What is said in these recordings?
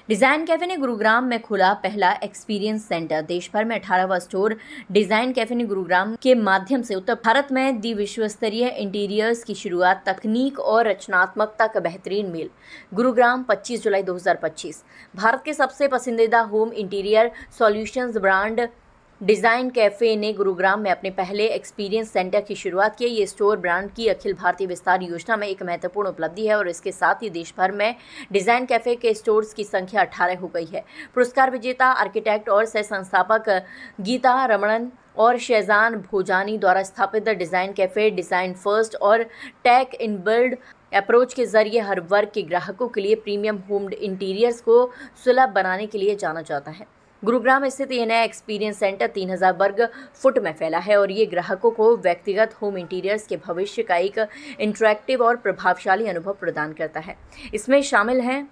Design cafe ने गुरुग्राम में खोला पहला एक्सपीरियंस सेंटर। देश भर में 18वां स्टोर डिज़ाइन कैफ़े ने गुरुग्राम के माध्यम से उत्तर भारत में दी विश्व स्तरीय इंटीरियर्स की शुरुआत। तकनीक और रचनात्मकता का बेहतरीन मेल। गुरुग्राम 25 जुलाई 2025। भारत के सबसे पसंदीदा home interior solutions brand design cafe ने गुरुग्राम में अपने पहले एक्सपीरियंस सेंटर की शुरुआत की। ये स्टोर ब्रांड की अखिल भारतीय विस्तार योजना में एक महत्वपूर्ण उपलब्धि है और इसके साथ ही देश भर में डिज़ाइन कैफ़े के स्टोर्स की संख्या 18 हो गई है। पुरस्कार विजेता आर्किटेक्ट और सह संस्थापक गीता रमणन और शहजान भोजानी द्वारा स्थापित डिज़ाइन कैफ़े डिज़ाइन फर्स्ट और टेक इन बिल्ड अप्रोच के जरिए हर वर्ग के ग्राहकों के लिए प्रीमियम होम इंटीरियर्स को सुलभ बनाने के लिए जाना जाता है। गुरुग्राम स्थित यह नया एक्सपीरियंस सेंटर 3000 वर्ग फुट में फैला है और ये ग्राहकों को व्यक्तिगत होम इंटीरियर्स के भविष्य का एक इंटरैक्टिव और प्रभावशाली अनुभव प्रदान करता है। इसमें शामिल हैं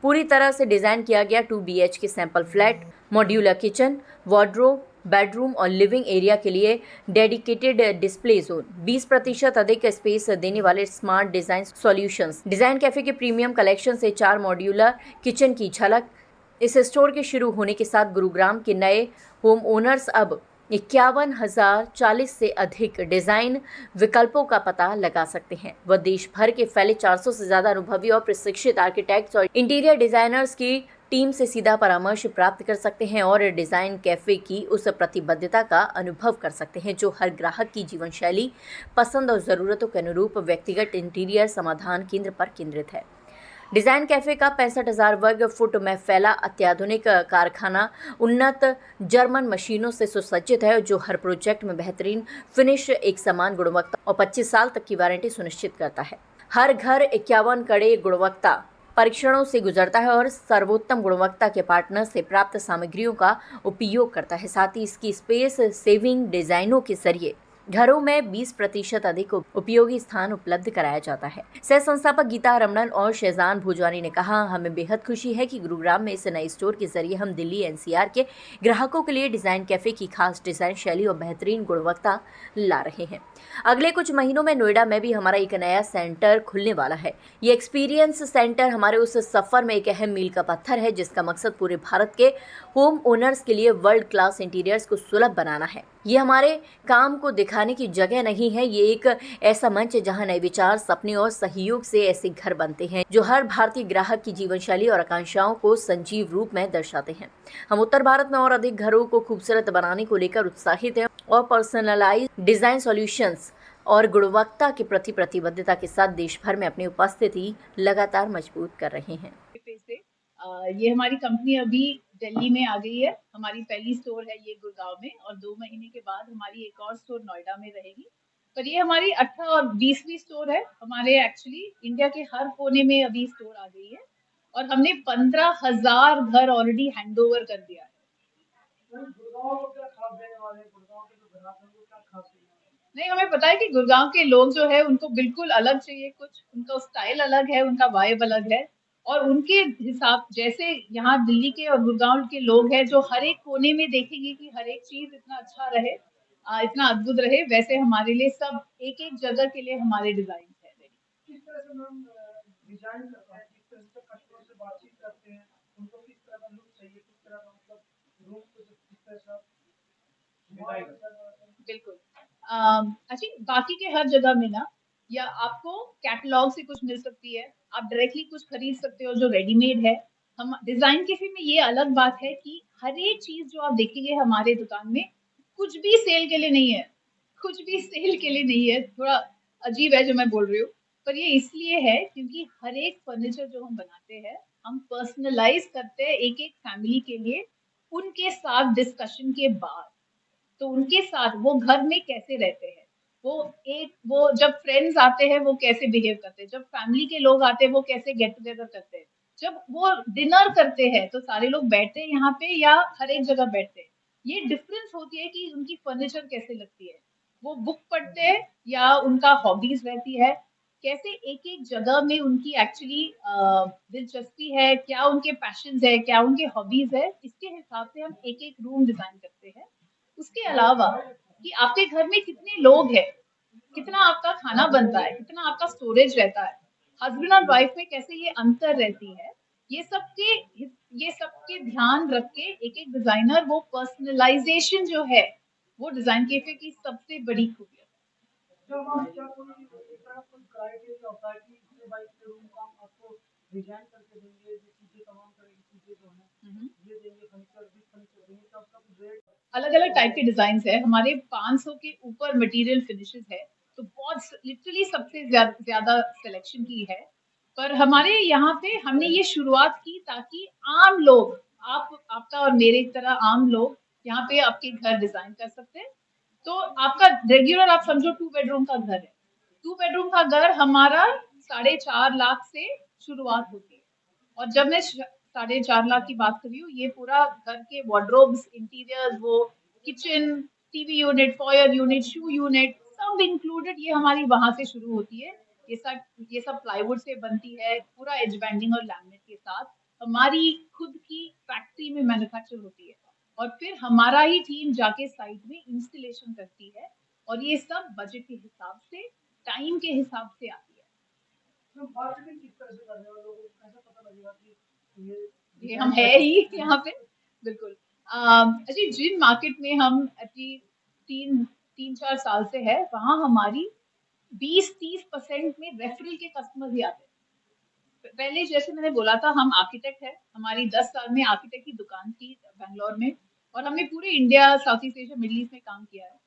पूरी तरह से डिज़ाइन किया गया 2 BHK sample flat, modular kitchen, wardrobe, bedroom और लिविंग एरिया के लिए डेडिकेटेड डिस्प्ले जोन, 20% अधिक स्पेस देने वाले smart design solutions. Design cafe के प्रीमियम कलेक्शन से 4 मॉड्यूलर किचन की झलक। इस स्टोर के शुरू होने के साथ गुरुग्राम के नए होम ओनर्स अब 51,040 से अधिक डिज़ाइन विकल्पों का पता लगा सकते हैं। वह देश भर के फैले 400 से ज़्यादा अनुभवी और प्रशिक्षित आर्किटेक्ट्स और इंटीरियर डिज़ाइनर्स की टीम से सीधा परामर्श प्राप्त कर सकते हैं और डिज़ाइन कैफ़े की उस प्रतिबद्धता का अनुभव कर सकते हैं जो हर ग्राहक की जीवन शैली, पसंद और ज़रूरतों के अनुरूप व्यक्तिगत इंटीरियर समाधान केंद्र पर केंद्रित है। डिज़ाइन कैफ़े का 65,000 वर्ग फुट में फैला अत्याधुनिक कारखाना उन्नत जर्मन मशीनों से सुसज्जित है जो हर प्रोजेक्ट में बेहतरीन फिनिश, एक समान गुणवत्ता और 25 साल तक की वारंटी सुनिश्चित करता है। हर घर 51 कड़े गुणवत्ता परीक्षणों से गुजरता है और सर्वोत्तम गुणवत्ता के पार्टनर से प्राप्त सामग्रियों का उपयोग करता है। साथ ही इसकी स्पेस सेविंग डिज़ाइनों के जरिए घरों में 20% अधिक उपयोगी स्थान उपलब्ध कराया जाता है। सह संस्थापक गीता रमणन और शहजान भोजवानी ने कहा, हमें बेहद खुशी है कि गुरुग्राम में इस नए स्टोर के जरिए हम दिल्ली NCR के ग्राहकों के लिए डिज़ाइन कैफ़े की खास डिज़ाइन शैली और बेहतरीन गुणवत्ता ला रहे हैं। अगले कुछ महीनों में नोएडा में भी हमारा एक नया सेंटर खुलने वाला है। ये एक्सपीरियंस सेंटर हमारे उस सफर में एक अहम मील का पत्थर है जिसका मकसद पूरे भारत के होम ओनर्स के लिए वर्ल्ड क्लास इंटीरियर्स को सुलभ बनाना है। ये हमारे काम को दिखाने की जगह नहीं है, ये एक ऐसा मंच है जहां नए विचार, सपने और सहयोग से ऐसे घर बनते हैं जो हर भारतीय ग्राहक की जीवन शैली और आकांक्षाओं को संजीव रूप में दर्शाते हैं। हम उत्तर भारत में और अधिक घरों को खूबसूरत बनाने को लेकर उत्साहित हैं और पर्सनलाइज डिजाइन सॉल्यूशंस और गुणवत्ता के प्रति प्रतिबद्धता के साथ देश भर में अपनी उपस्थिति लगातार मजबूत कर रहे हैं। ये हमारी कंपनी अभी दिल्ली में आ गई है। हमारी पहली स्टोर है ये गुड़गांव में और 2 महीने के बाद हमारी एक और स्टोर नोएडा में रहेगी। पर ये हमारी 18 और 20वीं स्टोर है। हमारे एक्चुअली इंडिया के हर कोने में अभी स्टोर आ गई है और हमने 15,000 घर ऑलरेडी हैंडओवर कर दिया है। नहीं, हमें पता है कि गुड़गांव के लोग जो है उनको बिल्कुल अलग चाहिए, कुछ उनका स्टाइल अलग है, उनका वाइब अलग है और उनके हिसाब जैसे यहाँ दिल्ली के और गुड़गांव के लोग हैं जो हर एक कोने में देखेंगे कि हर एक चीज इतना अच्छा रहे, इतना अद्भुत रहे, वैसे हमारे लिए सब एक एक जगह के लिए हमारे डिजाइन है। किस तरह से हम डिजाइन करते हैं, किस तरह से कस्टमर से बातचीत करते हैं, उनको किस तरह का लुक चाहिए, किस तरह का मतलब रूम को किस तरह से बिल्कुल। अच्छा, बाकी के हर जगह में ना या आपको कैटलॉग से कुछ मिल सकती है, आप डायरेक्टली कुछ खरीद सकते हो जो रेडीमेड है। हम डिजाइन कैफे में ये अलग बात है कि हर एक चीज जो आप देखेंगे हमारे दुकान में कुछ भी सेल के लिए नहीं है, कुछ भी सेल के लिए नहीं है। थोड़ा अजीब है जो मैं बोल रही हूँ, पर ये इसलिए है क्योंकि हर एक फर्नीचर जो हम बनाते हैं हम पर्सनलाइज करते हैं एक एक फैमिली के लिए, उनके साथ डिस्कशन के बाद। तो उनके साथ वो घर में कैसे रहते हैं, वो जब फ्रेंड्स आते हैं वो कैसे बिहेव करते हैं, जब फैमिली के लोग आते हैं वो कैसे गेट टुगेदर करते हैं, जब वो डिनर करते हैं तो सारे लोग बैठते हैं यहाँ पे या हर एक जगह बैठते हैं। ये डिफरेंस होती है कि उनकी फर्नीचर कैसे लगती है, वो बुक पढ़ते हैं या उनका हॉबीज रहती है, कैसे एक एक जगह में उनकी एक्चुअली दिलचस्पी है, क्या उनके पैशन है, क्या उनके हॉबीज है, इसके हिसाब से हम एक एक रूम डिजाइन करते हैं। उसके अलावा कि आपके घर में कितने लोग हैं, कितना आपका खाना बनता है, कितना आपका स्टोरेज रहता है, हस्बैंड और वाइफ में कैसे ये अंतर रहती है, ये सबके ध्यान रख के एक-एक डिजाइनर वो पर्सनलाइजेशन जो है, वो डिजाइन कैफे की सबसे बड़ी खूबियत तो वहाँ क्या कोई इस तरह कोई क्राइटेरिया होता है कि इतने बाई इतने रूम का हम आपको डिजाइन करके देंगे, ये चीजें तमाम तरह की चीजें जो हैं है। ये देंगे, फर्नीचर भी फर्नीचर देंगे, क्या उसका कुछ रेट? अलग-अलग टाइप के डिजाइन है हमारे 500 के ऊपर मटेरियल फिनिशेस है, तो बहुत लिटरली सबसे ज्यादा सिलेक्शन की है। पर हमारे यहाँ पे हमने ये शुरुआत की ताकि आम लोग, आप आपका और मेरे तरह आम लोग यहाँ पे आपके घर डिजाइन कर सकते हैं। तो आपका रेगुलर आप समझो 2 बेडरूम का घर है, 2 बेडरूम का घर हमारा 4.5 लाख से शुरुआत होती है। और जब मैं 4.5 लाख की बात कर रही हूँ, ये पूरा घर के वार्डरोब्स, इंटीरियर, वो kitchen, TV unit, foyer unit, shoe unit, सब इंक्लूडेड, ये हमारी वहां से शुरू होती है। ये सब प्लाईवुड से बनती है, पूरा एज बैंडिंग और लैमिनेट के साथ हमारी खुद की फैक्ट्री में मैन्युफैक्चर होती है। और फिर हमारा ही टीम जाके साइट में इंस्टॉलेशन करती है, और ये सब बजट के हिसाब से, टाइम के हिसाब से आती है। तो मार्केटिंग किस तरह से कर रहे हो, लोगों को कैसे पता लगेगा कि ये ये हम डिजाइन है कैफे ही करते हैं? यहाँ पे, बिल्कुल। अच्छा, जिन मार्केट में हम अभी तीन 3-4 साल से है, वहाँ हमारी 20-30% में रेफरल के कस्टमर ही आते हैं। पहले जैसे मैंने बोला था, हम आर्किटेक्ट है, हमारी 10 साल में आर्किटेक्ट की दुकान थी बैंगलोर में, और हमने पूरे India, south east Asia, middle east में काम किया है।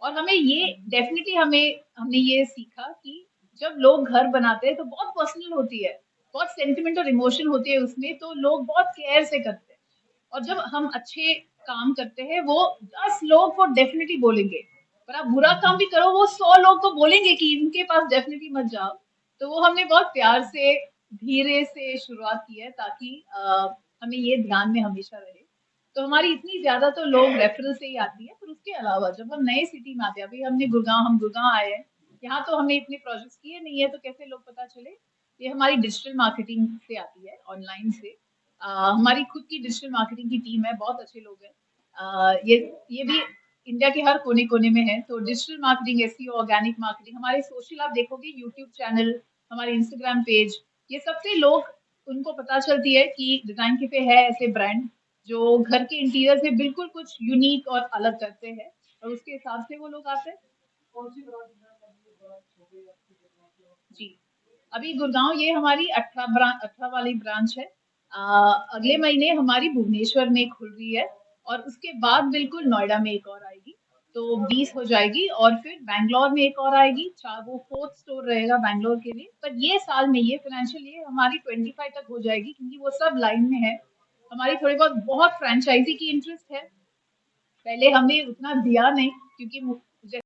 और हमें ये डेफिनेटली हमें हमने ये सीखा कि जब लोग घर बनाते हैं तो बहुत पर्सनल होती है, बहुत सेंटिमेंट और इमोशन होती है उसमें, तो लोग बहुत केयर से करते हैं। और जब हम अच्छे काम करते हैं, वो 10 लोग को डेफिनेटली बोलेंगे, पर आप बुरा काम भी करो, वो 100 लोग को बोलेंगे कि इनके पास डेफिनेटली मत जाओ। तो वो हमने बहुत प्यार से, धीरे से शुरुआत की है, ताकि हमें ये ध्यान में हमेशा रहे। तो हमारी इतनी ज्यादा तो लोग रेफरल से ही आती है, पर उसके अलावा जब हम नए सिटी में आते हैं, अभी हम गुड़गांव आए हैं, यहाँ तो हमने इतने प्रोजेक्ट्स किए नहीं है, तो कैसे लोग पता चले? ये हमारी डिजिटल मार्केटिंग से आती है, ऑनलाइन से। हमारी खुद की डिजिटल मार्केटिंग की टीम है, बहुत अच्छे लोग हैं। ये भी इंडिया के हर कोने-कोने में है, तो digital marketing, SEO, organic marketing, हमारे सोशल आप देखोगे, यूट्यूब चैनल, हमारे इंस्टाग्राम पेज, ये सबसे लोग, उनको पता चलती है कि डिजाइन कैफे है ऐसे ब्रांड जो घर के इंटीरियर से बिल्कुल कुछ यूनिक और अलग करते हैं, और उसके हिसाब से वो लोग आते हैं। कौन सी ब्रांच है, मतलब ब्रांच हो गई आपकी गुड़गांव की और जी, अभी गुड़गांव ये हमारी 18 वाली ब्रांच है। अगले महीने हमारी भुवनेश्वर में खुल रही है, और उसके बाद बिल्कुल नोएडा में एक और आएगी, तो 20 हो जाएगी। और फिर बैंगलोर में एक और आएगी, चार, वो फोर्थ स्टोर रहेगा बैंगलोर के लिए। पर ये साल में, ये फाइनेंशियल ईयर हमारी 25 तक हो जाएगी, क्योंकि वो सब लाइन में है। हमारी बहुत फ्रेंचाइजी की इंटरेस्ट है। पहले हमने उतना दिया नहीं, क्योंकि